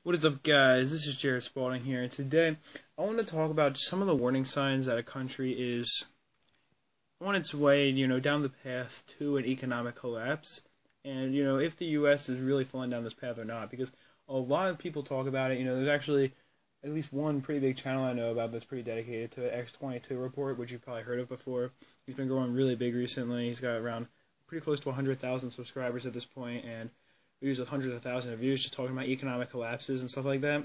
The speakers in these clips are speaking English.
What is up, guys? This is Jared Spalding here, and today I want to talk about some of the warning signs that a country is on its way, down the path to an economic collapse, and, if the U.S. is really falling down this path or not, because a lot of people talk about it. There's actually at least one pretty big channel I know about that's pretty dedicated to it, X22 Report, which you've probably heard of before. He's been growing really big recently. He's got around pretty close to 100,000 subscribers at this point, and views with hundreds of thousands of views, just talking about economic collapses and stuff like that.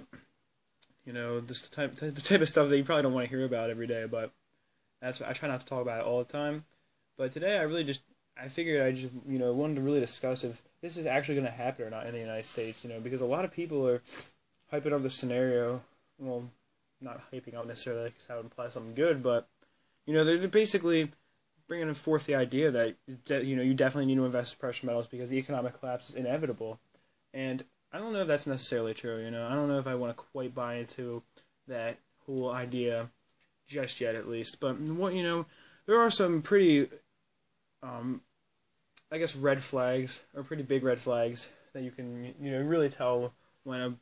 This the type of stuff that you probably don't want to hear about every day, but I try not to talk about it all the time. But today I figured I just wanted to really discuss if this is actually going to happen or not in the United States. Because a lot of people are hyping up the scenario. Well, not hyping up necessarily because that would imply something good, but they're basically bringing forth the idea that you definitely need to invest in precious metals because the economic collapse is inevitable, and I don't know if that's necessarily true. I don't know if I want to quite buy into that whole idea just yet, at least. But there are some pretty, I guess, red flags, or pretty big red flags that you can really tell when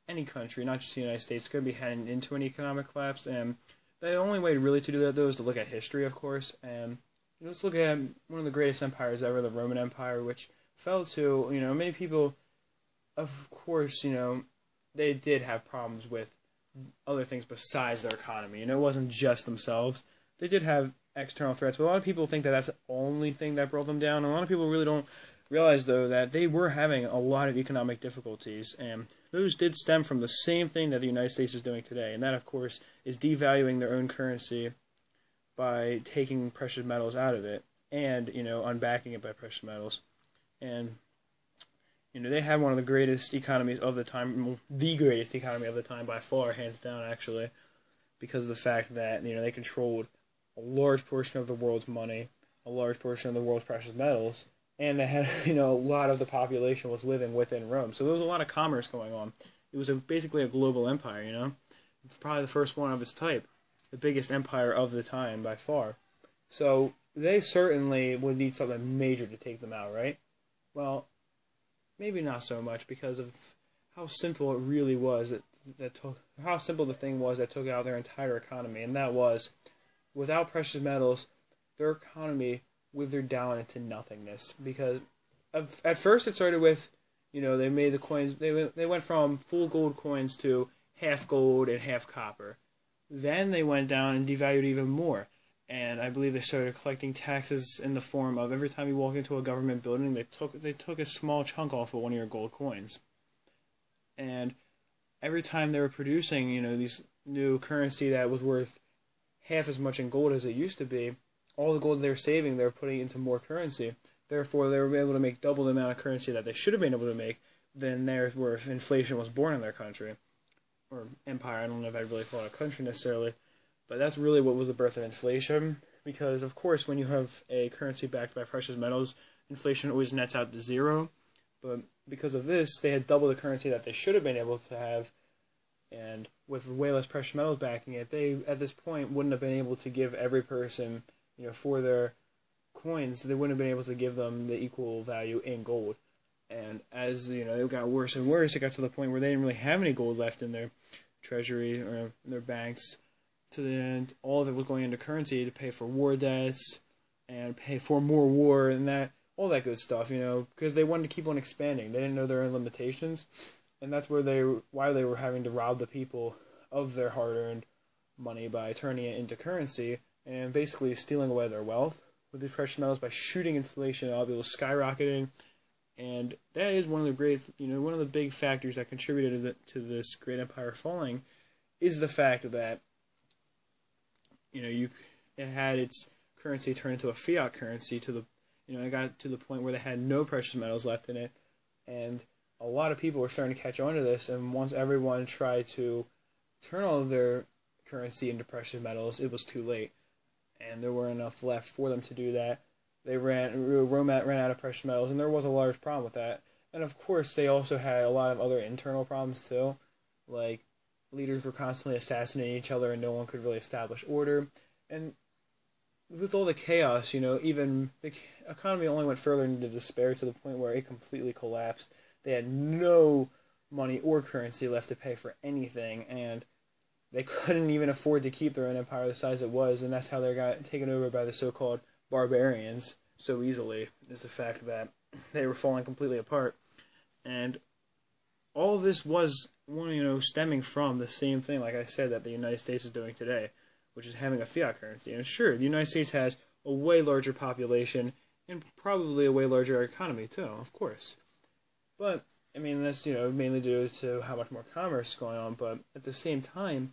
any country, not just the United States, is going to be heading into an economic collapse. And the only way really to do that, though, is to look at history, of course. And let's look at one of the greatest empires ever, the Roman Empire, which fell to, many people, of course, they did have problems with other things besides their economy. It wasn't just themselves. They did have external threats, but a lot of people think that that's the only thing that brought them down. And a lot of people really don't realize, though, that they were having a lot of economic difficulties, and those did stem from the same thing that the United States is doing today, and that, of course, is devaluing their own currency by taking precious metals out of it and, unbacking it by precious metals. And, they had one of the greatest economies of the time, the greatest economy of the time by far, hands down, actually, because of the fact that, they controlled a large portion of the world's money, a large portion of the world's precious metals, and they had, a lot of the population was living within Rome. So there was a lot of commerce going on. It was basically a global empire, Probably the first one of its type. The biggest empire of the time by far. So they certainly would need something major to take them out, right? Well, maybe not so much because of how simple it really was. How simple the thing was that took out their entire economy. And that was, without precious metals, their economy withered down into nothingness, because at first it started with, they made the coins, they went from full gold coins to half gold and half copper. Then they went down and devalued even more, and I believe they started collecting taxes in the form of every time you walk into a government building, they took a small chunk off of one of your gold coins, and every time they were producing, these new currency that was worth half as much in gold as it used to be, all the gold they were saving, they were putting into more currency. Therefore, they were able to make double the amount of currency that they should have been able to make than where inflation was born in their country. Or empire, I don't know if I'd really call it a country necessarily. But that's really what was the birth of inflation. Because, of course, when you have a currency backed by precious metals, inflation always nets out to zero. But because of this, they had double the currency that they should have been able to have. And with way less precious metals backing it, they, at this point, wouldn't have been able to give every person, for their coins, they wouldn't have been able to give them the equal value in gold. And as, it got worse and worse, it got to the point where they didn't really have any gold left in their treasury or in their banks. To the end, all of it was going into currency to pay for war debts and pay for more war and all that good stuff, because they wanted to keep on expanding. They didn't know their own limitations, and that's why they were having to rob the people of their hard-earned money by turning it into currency and basically stealing away their wealth with these precious metals by shooting inflation up. It was skyrocketing, and that is one of the big factors that contributed to this great empire falling, is the fact that it had its currency turned into a fiat currency it got to the point where they had no precious metals left in it, and a lot of people were starting to catch on to this. And once everyone tried to turn all of their currency into precious metals, it was too late. And there weren't enough left for them to do that. Rome ran out of precious metals, and there was a large problem with that. And of course, they also had a lot of other internal problems too, like leaders were constantly assassinating each other, and no one could really establish order. And with all the chaos, even the economy only went further into despair to the point where it completely collapsed. They had no money or currency left to pay for anything, and they couldn't even afford to keep their own empire the size it was, and that's how they got taken over by the so-called barbarians so easily, is the fact that they were falling completely apart. And all of this was, stemming from the same thing, like I said, that the United States is doing today, which is having a fiat currency. And sure, the United States has a way larger population and probably a way larger economy too, of course. But, I mean, that's, mainly due to how much more commerce is going on, but at the same time,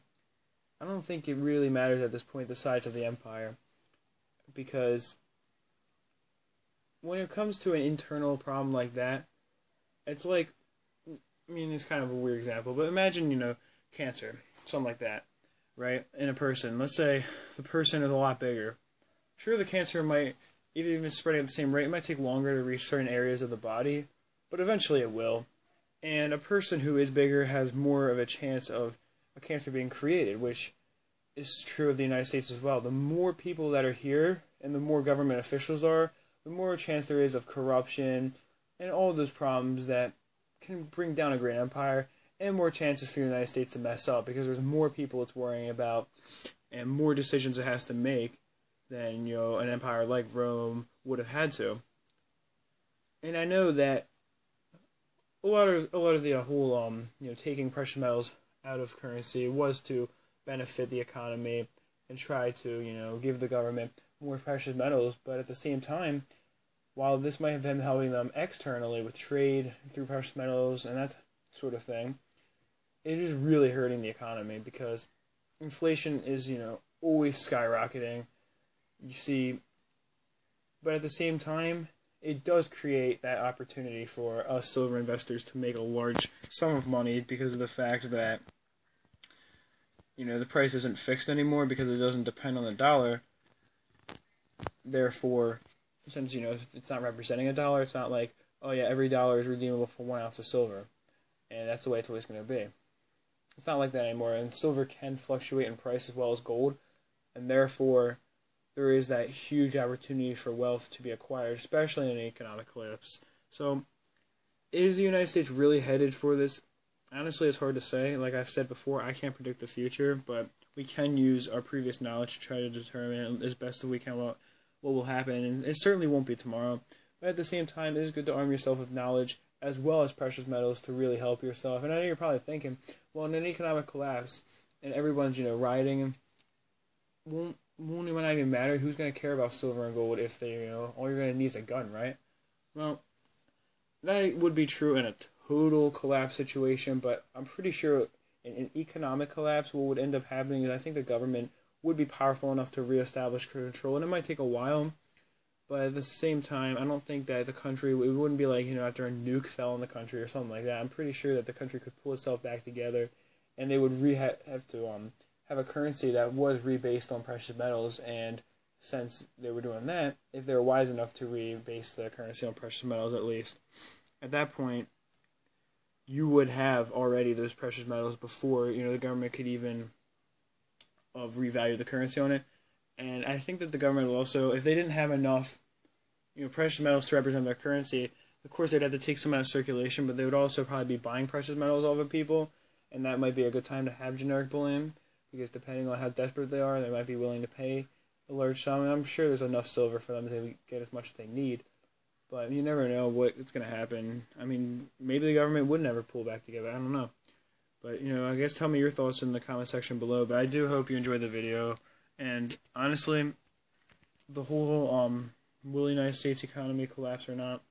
I don't think it really matters at this point the size of the empire, because when it comes to an internal problem like that, it's like, it's kind of a weird example, but imagine, cancer, something like that, right, in a person. Let's say the person is a lot bigger. Sure, the cancer might, even if it's spreading at the same rate, it might take longer to reach certain areas of the body, but eventually it will. And a person who is bigger has more of a chance of a cancer being created, which is true of the United States as well. The more people that are here, and the more government officials are, the more chance there is of corruption and all of those problems that can bring down a great empire, and more chances for the United States to mess up, because there's more people it's worrying about and more decisions it has to make than, an empire like Rome would have had to. And I know that a lot of the whole taking precious metals out of currency was to benefit the economy and try to give the government more precious metals, but at the same time, while this might have been helping them externally with trade through precious metals and that sort of thing, it is really hurting the economy, because inflation is always skyrocketing. You see, but at the same time, it does create that opportunity for us silver investors to make a large sum of money, because of the fact that the price isn't fixed anymore, because it doesn't depend on the dollar. Therefore, since it's not representing a dollar, it's not like, oh yeah, every dollar is redeemable for 1 ounce of silver, and that's the way it's always going to be. It's not like that anymore, and silver can fluctuate in price as well as gold, and therefore there is that huge opportunity for wealth to be acquired, especially in an economic collapse. So, is the United States really headed for this? Honestly, it's hard to say. Like I've said before, I can't predict the future, but we can use our previous knowledge to try to determine as best as we can what will happen, and it certainly won't be tomorrow. But at the same time, it is good to arm yourself with knowledge as well as precious metals to really help yourself. And I know you're probably thinking, well, in an economic collapse, and everyone's rioting, won't it not even matter? Who's going to care about silver and gold if they, all you're going to need is a gun, right? Well, that would be true in a total collapse situation, but I'm pretty sure in an economic collapse, what would end up happening is I think the government would be powerful enough to reestablish control, and it might take a while, but at the same time, I don't think that the country, it wouldn't be like, after a nuke fell on the country or something like that. I'm pretty sure that the country could pull itself back together, and they would have to have a currency that was rebased on precious metals, and since they were doing that, if they were wise enough to rebase the currency on precious metals at least, at that point, you would have already those precious metals before, the government could even revalue the currency on it. And I think that the government will also, if they didn't have enough, precious metals to represent their currency, of course they'd have to take some out of circulation, but they would also probably be buying precious metals off of people, and that might be a good time to have generic bullion, because depending on how desperate they are, they might be willing to pay a large sum, and I'm sure there's enough silver for them to get as much as they need. But you never know what's going to happen. I mean, maybe the government would never pull back together. I don't know. But, I guess tell me your thoughts in the comment section below. But I do hope you enjoyed the video. And honestly, the whole will the United States economy collapse or not,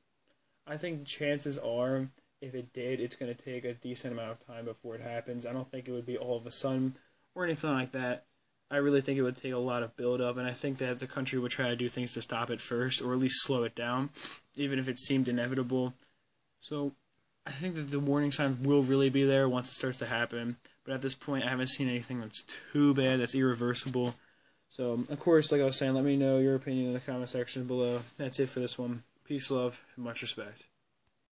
I think chances are, if it did, it's going to take a decent amount of time before it happens. I don't think it would be all of a sudden or anything like that. I really think it would take a lot of build-up, and I think that the country would try to do things to stop it first, or at least slow it down, even if it seemed inevitable. So I think that the warning signs will really be there once it starts to happen, but at this point I haven't seen anything that's too bad, that's irreversible. So, of course, like I was saying, let me know your opinion in the comment section below. That's it for this one. Peace, love, and much respect.